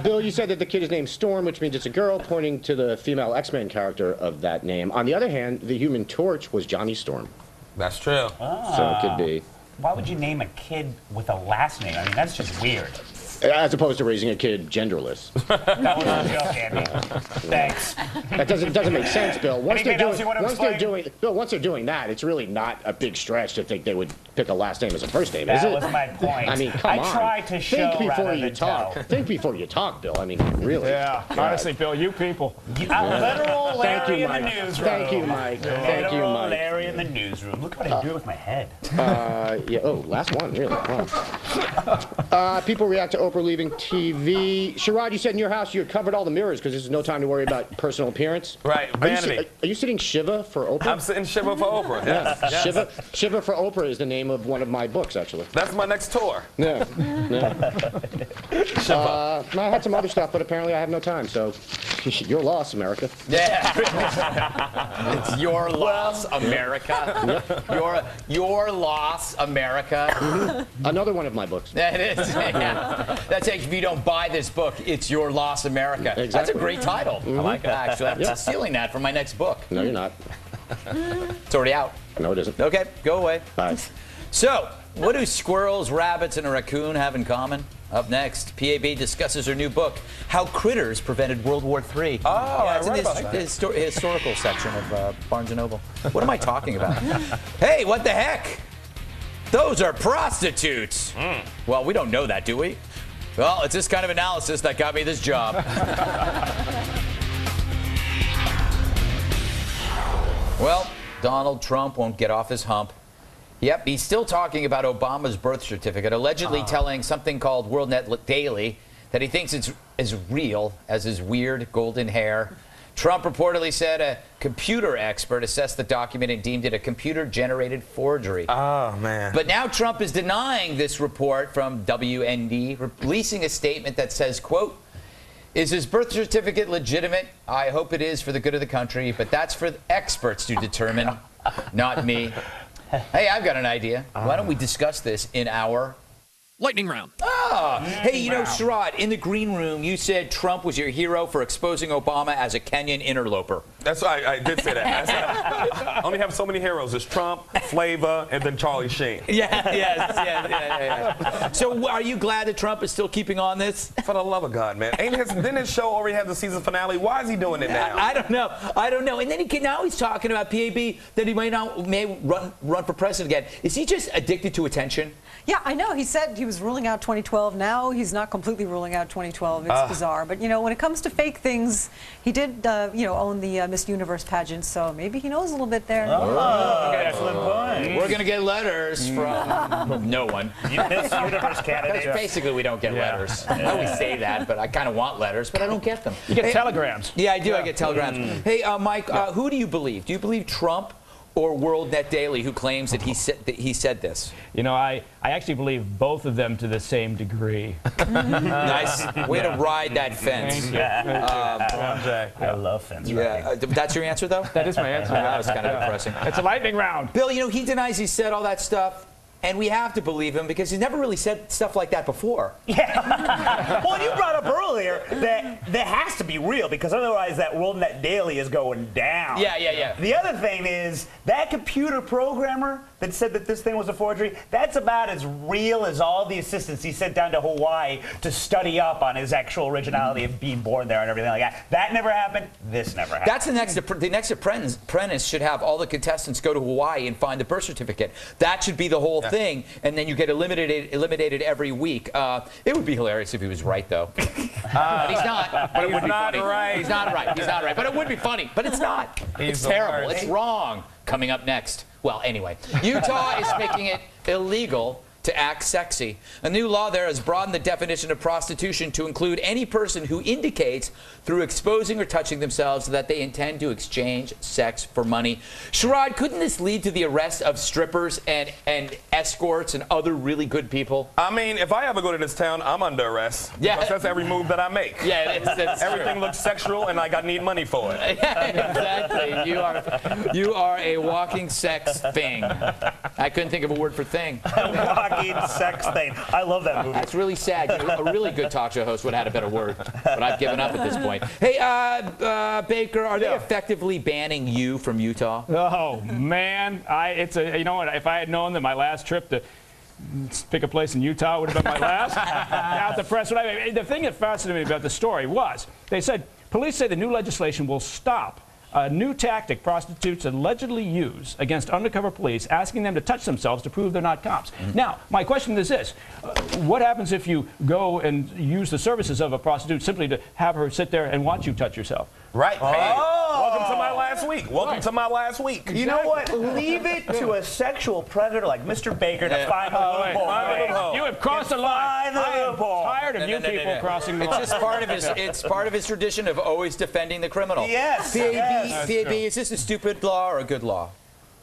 Bill, you said that the kid is named Storm, which means it's a girl, pointing to the female X-Men character of that name. On the other hand, the Human Torch was Johnny Storm. That's true. So it could be. Why would you name a kid with a last name? I mean, that's just weird. As opposed to raising a kid genderless. That was a joke, Andy. Thanks. That doesn't make sense, Bill. Once they're doing that, it's really not a big stretch to think they would pick a last name as a first name, is it? That was my point. I mean, come on. I try to show Think before you tell. talk. Think before you talk, Bill. I mean, really. Yeah, honestly, Bill, you people. Literal Larry in the newsroom. Thank you, Mike. Thank you, Literal Mike. Larry in the newsroom. Look what I do with my head. Yeah. Oh, last one, really. Wow. People react to Oprah leaving TV. Sherrod, you said in your house you had covered all the mirrors because there's no time to worry about personal appearance. Right, vanity. Are you sitting Shiva for Oprah? I'm sitting Shiva for Oprah. Yes. Yes. Shiva for Oprah is the name of one of my books, actually. That's my next tour. Yeah. I had some other stuff, but apparently I have no time, so your loss, America. Yeah. It's your loss, America. Your loss, America. Another one of my books. That is. Yeah. That's it. If you don't buy this book, it's your loss, America. Exactly. That's a great title. I like that, actually. I'm stealing that for my next book. No, you're not. It's already out. No, it isn't. Okay, go away. Bye. So, what do squirrels, rabbits, and a raccoon have in common? Up next, PAB discusses her new book, How Critters Prevented World War III. Oh, yeah, it's I in read the about that. historical section of Barnes & Noble. What am I talking about? Hey, what the heck? Those are prostitutes. Well, we don't know that, do we? Well, it's this kind of analysis that got me this job. Well, Donald Trump won't get off his hump. Yep, he's still talking about Obama's birth certificate, allegedly telling something called WorldNet Daily that he thinks it's as real as his weird golden hair. Trump reportedly said a computer expert assessed the document and deemed it a computer-generated forgery. Oh, man. But now Trump is denying this report from WND, releasing a statement that says, quote, "Is his birth certificate legitimate? I hope it is for the good of the country, but that's for the experts to determine, not me." Hey, I've got an idea. Why don't we discuss this in our lightning round? Hey, you know, Sherrod, in the green room, you said Trump was your hero for exposing Obama as a Kenyan interloper. That's why I did say that. I only have so many heroes. It's Trump, Flavor, and then Charlie Sheen. Yeah. So are you glad that Trump is still keeping on this? For the love of God, man. Didn't his show already have the season finale? Why is he doing it now? I don't know. And then now he's talking about PAB that he may run for president again. Is he just addicted to attention? Yeah, I know. He said he was ruling out 2012. Now he's not completely ruling out 2012. It's bizarre. But, you know, when it comes to fake things, he did, own the Miss Universe pageant, so maybe he knows a little bit there. Excellent point. We're going to get letters from no one. Miss Universe candidate. Basically, we don't get letters. I always say that, but I kind of want letters, but I don't get them. You get telegrams. Yeah, I do. I get telegrams. Hey, Mike, who do you believe? Do you believe Trump or WorldNet Daily, who claims that he said this? You know, I actually believe both of them to the same degree. Nice. Way to ride that fence. I love fence riding. That's your answer, though? That is my answer. That was kind of depressing. It's a lightning round. Bill, you know, he denies he said all that stuff. And we have to believe him because he's never really said stuff like that before. Yeah. Well, you brought up earlier that that has to be real because otherwise that WorldNet Daily is going down. Yeah. The other thing is that computer programmer that said that this thing was a forgery, that's about as real as all the assistants he sent down to Hawaii to study up on his actual originality of being born there and everything like that. That never happened. This never happened. That's the next apprentice should have all the contestants go to Hawaii and find the birth certificate. That should be the whole thing, and then you get eliminated every week. It would be hilarious if he was right, though. But he's not. But it would be funny. Right. He's not right. He's not right. But it would be funny. But it's not. It's terrible. It's wrong. Coming up next. Well, anyway, Utah is making it illegal to act sexy. A new law there has broadened the definition of prostitution to include any person who indicates through exposing or touching themselves that they intend to exchange sex for money. Sherrod, couldn't this lead to the arrest of strippers and escorts and other really good people? I mean, if I ever go to this town, I'm under arrest. Yeah. Because that's every move that I make. Yeah, it's Everything true. looks sexual, and I need money for it. Yeah, exactly. You are a walking sex thing. I couldn't think of a word for thing. Walking fucking sex thing. I love that movie. That's really sad. A really good talk show host would have had a better word, but I've given up at this point. Hey, Baker, are they effectively banning you from Utah? Oh man, you know what? If I had known that my last trip to pick a place in Utah would have been my last, out the press. The thing that fascinated me about the story was they said police say the new legislation will stop a new tactic prostitutes allegedly use against undercover police, asking them to touch themselves to prove they're not cops. Now, my question is this. What happens if you go and use the services of a prostitute simply to have her sit there and watch you touch yourself? Right. Hey, welcome to my last week. Welcome to my last week. You know what? Leave it to a sexual predator like Mr. Baker to find the loophole. You have crossed the line. Find the loophole. Tired of you people crossing the line. It's just part of his tradition of always defending the criminal. Yes. PAB, is this a stupid law or a good law?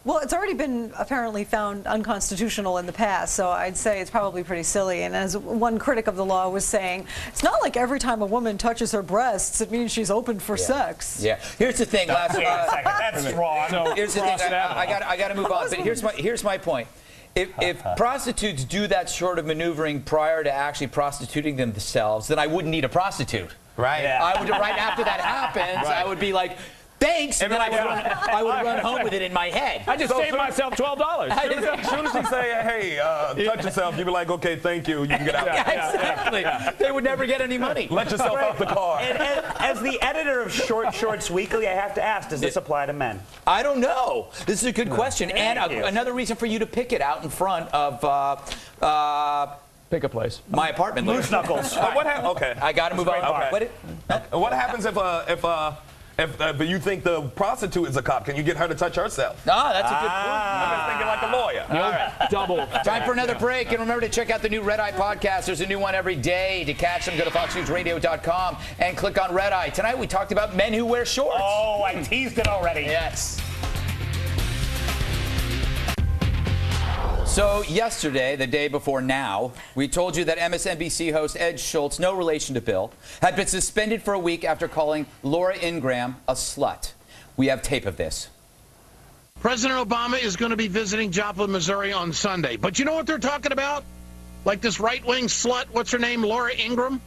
Well, it's already been apparently found unconstitutional in the past, so I'd say it's probably pretty silly. And as one critic of the law was saying, it's not like every time a woman touches her breasts, it means she's open for sex. Yeah. Here's the thing. Wait a second. That's wrong. So, Here's the thing. I got to move on. But here's my point. If prostitutes do that sort of maneuvering prior to actually prostituting themselves, then I wouldn't need a prostitute. Right. Yeah. I would right after that happens. I would be like, thanks, and then I would run home with it in my head. I just saved myself $12. As soon as he say, hey, touch yourself, you be like, okay, thank you, you can get out. Exactly. They would never get any money. Let yourself out the car. And as the editor of Short Shorts Weekly, I have to ask, does this apply to men? I don't know. This is a good question. And another reason for you to pick it out in front of Pick a place. my apartment. Loose knuckles. Okay. I got to move on. Okay. What happens if you think the prostitute is a cop? Can you get her to touch herself? Ah, that's a good point. I'm just thinking like a lawyer. All right. Double. Time for another break, and remember to check out the new Red Eye podcast. There's a new one every day. To catch them, go to foxnewsradio.com and click on Red Eye. Tonight we talked about men who wear shorts. Oh, I teased it already. Yes. So yesterday, the day before now, we told you that MSNBC host Ed Schultz, no relation to Bill, had been suspended for a week after calling Laura Ingraham a slut. We have tape of this. President Obama is going to be visiting Joplin, Missouri on Sunday. But you know what they're talking about? Like this right-wing slut, what's her name, Laura Ingraham?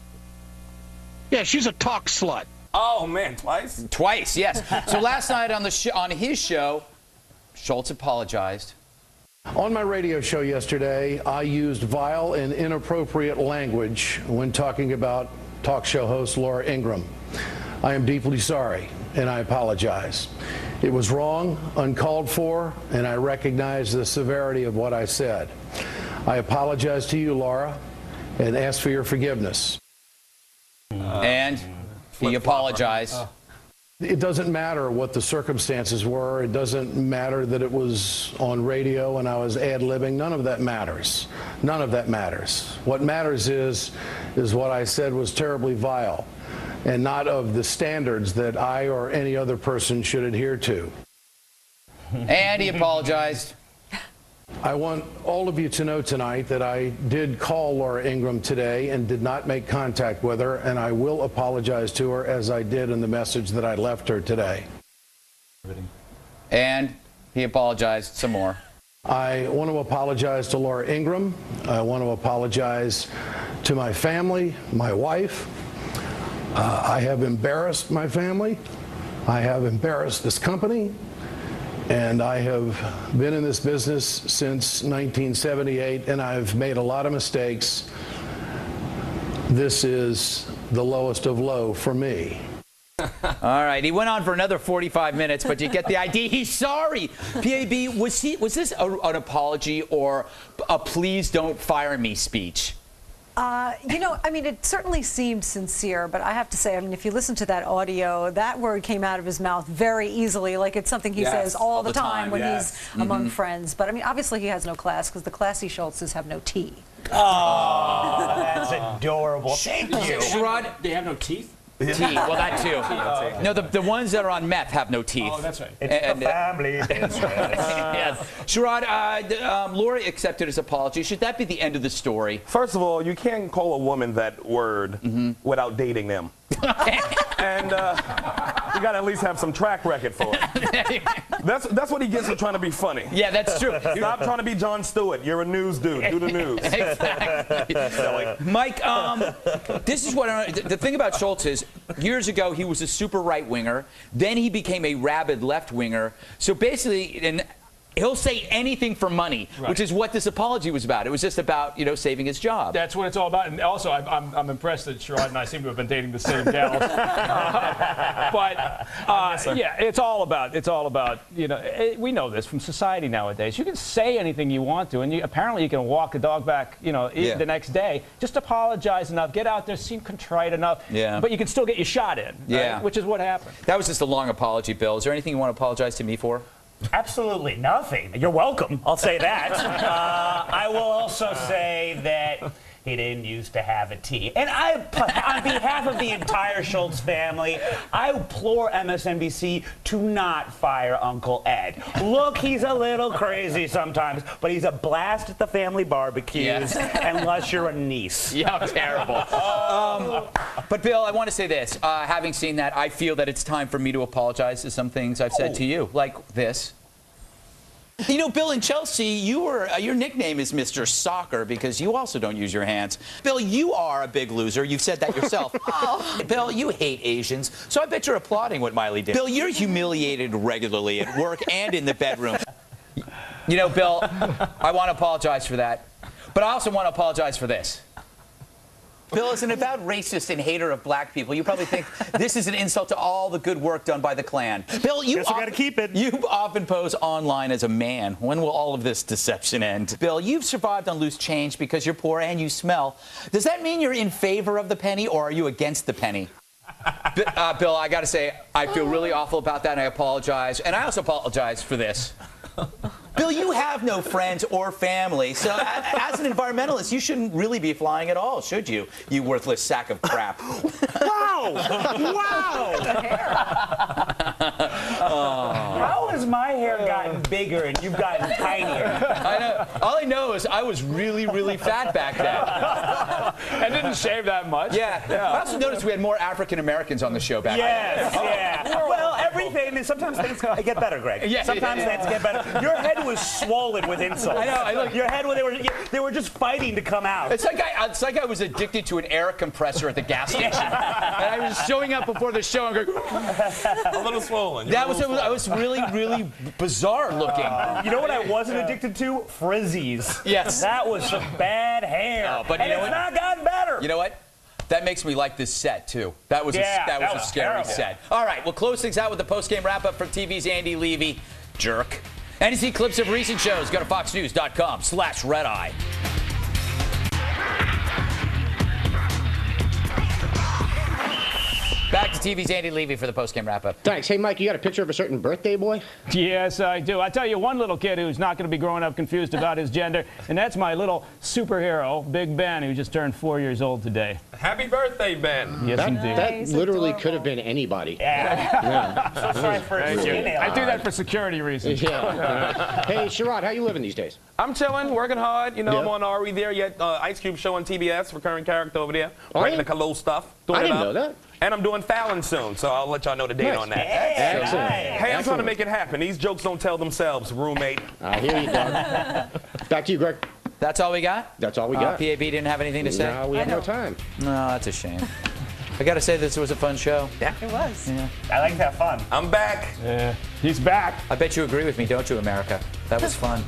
Yeah, she's a talk slut. Oh, man, twice? Twice, yes. So last night on his show, Schultz apologized. On my radio show yesterday, I used vile and inappropriate language when talking about talk show host Laura Ingraham. I am deeply sorry, and I apologize. It was wrong, uncalled for, and I recognize the severity of what I said. I apologize to you, Laura, and ask for your forgiveness. And he apologized. It doesn't matter what the circumstances were. It doesn't matter that it was on radio and I was ad-libbing. None of that matters. None of that matters. What matters is what I said was terribly vile and not of the standards that I or any other person should adhere to. And he apologized. I want all of you to know tonight that I did call Laura Ingraham today and did not make contact with her, and I will apologize to her as I did in the message that I left her today. And he apologized some more. I want to apologize to Laura Ingraham. I want to apologize to my family, my wife. I have embarrassed my family. I have embarrassed this company. And I have been in this business since 1978, and I've made a lot of mistakes. This is the lowest of low for me. All right, he went on for another 45 minutes, but you get the idea. He's sorry. PAB, was this an apology or a please don't fire me speech? You know, I mean, it certainly seemed sincere, but I have to say, I mean, if you listen to that audio, that word came out of his mouth very easily, like it's something he says all the time when he's among friends. But I mean, obviously he has no class because the classy Schultzes have no tea. Oh, that's adorable. Thank you. Sherrod, They have no teeth? teeth. Well, that too. No, the ones that are on meth have no teeth. Oh, that's right. It's the family business. Yes. Sherrod, Laura accepted his apology. Should that be the end of the story? First of all, you can't call a woman that word without dating them. And you got to at least have some track record for it. That's what he gets for trying to be funny. Yeah, that's true. Stop trying to be Jon Stewart. You're a news dude. Do the news. Exactly. Mike, this is what the thing about Schultz is, years ago he was a super right-winger, then he became a rabid left-winger. So basically, and he'll say anything for money, which is what this apology was about. It was just about, saving his job. That's what it's all about. And also, I'm impressed that Sherrod and I seem to have been dating the same gals. Yeah, it's all about, we know this from society nowadays. You can say anything you want to, and apparently you can walk a dog back, the next day. Just apologize enough, get out there, seem contrite enough, but you can still get your shot in, right? Which is what happened. That was just a long apology, Bill. Is there anything you want to apologize to me for? Absolutely nothing. You're welcome. I'll say that. I will also say that he didn't used to have a T. And on behalf of the entire Schultz family, I implore MSNBC to not fire Uncle Ed. Look, he's a little crazy sometimes, but he's a blast at the family barbecues, unless you're a niece. Yeah, terrible. But Bill, I want to say this. Having seen that, I feel that it's time for me to apologize to some things I've said to you, like this. Bill, in Chelsea, your nickname is Mr. Soccer because you also don't use your hands. Bill, you are a big loser. You've said that yourself. Bill, you hate Asians, so I bet you're applauding what Miley did. Bill, you're humiliated regularly at work and in the bedroom. Bill, I want to apologize for that, but I also want to apologize for this. Bill, as an avowed racist and hater of black people, you probably think this is an insult to all the good work done by the Klan. Bill, you gotta keep it. You often pose online as a man. When will all of this deception end? Bill, you've survived on loose change because you're poor and you smell. Does that mean you're in favor of the penny or are you against the penny? Bill, I got to say, I feel really awful about that and I apologize. And I also apologize for this. Bill, you have no friends or family, so as an environmentalist, you shouldn't really be flying at all, should you? You worthless sack of crap. Wow! Wow! How has my hair gotten bigger and you've gotten tinier? I know. All I know is I was really, really fat back then. I didn't shave that much. Yeah. I also noticed we had more African Americans on the show back then. Yes, yeah. Well, everything, sometimes things get better, Greg. Yeah, sometimes things get better. Your head was swollen with insults. I know. Your head, they were just fighting to come out. It's like I was addicted to an air compressor at the gas station. And I was showing up before the show and going, a little swollen. I was really, really bizarre looking. You know what I wasn't addicted to? Frizzies. Yes. That was some bad hair. But and it's not gotten better. You know what? That makes me like this set, too. That was a scary terrible. set. All right, we'll close things out with the post-game wrap-up from TV's Andy Levy. Jerk. And to see clips of recent shows, go to foxnews.com/redeye. Back to TV's Andy Levy for the post-game wrap-up. Thanks. Hey, Mike, you got a picture of a certain birthday boy? Yes, I do. I tell you one little kid who's not going to be growing up confused about his gender, and that's my little superhero, Big Ben, who just turned 4 years old today. Happy birthday, Ben. Yes, indeed. That literally could have been anybody. Yeah. So sorry for I do that for security reasons. Yeah. Hey, Sherrod, how you living these days? I'm chilling, working hard. I'm on Are We There Yet? Ice Cube show on TBS, recurring character over there. Writing the Khalil stuff. I didn't know that. And I'm doing Fallon soon, so I'll let y'all know the date on that. Excellent. Hey, I'm trying to make it happen. These jokes don't tell themselves, roommate. I hear you, dog. Back to you, Greg. That's all we got? That's all we got. PAB didn't have anything to say? No, we have no time. No, that's a shame. I got to say, this was a fun show. Yeah. It was. Yeah. I like to have fun. I'm back. Yeah, he's back. I bet you agree with me, don't you, America? That was fun.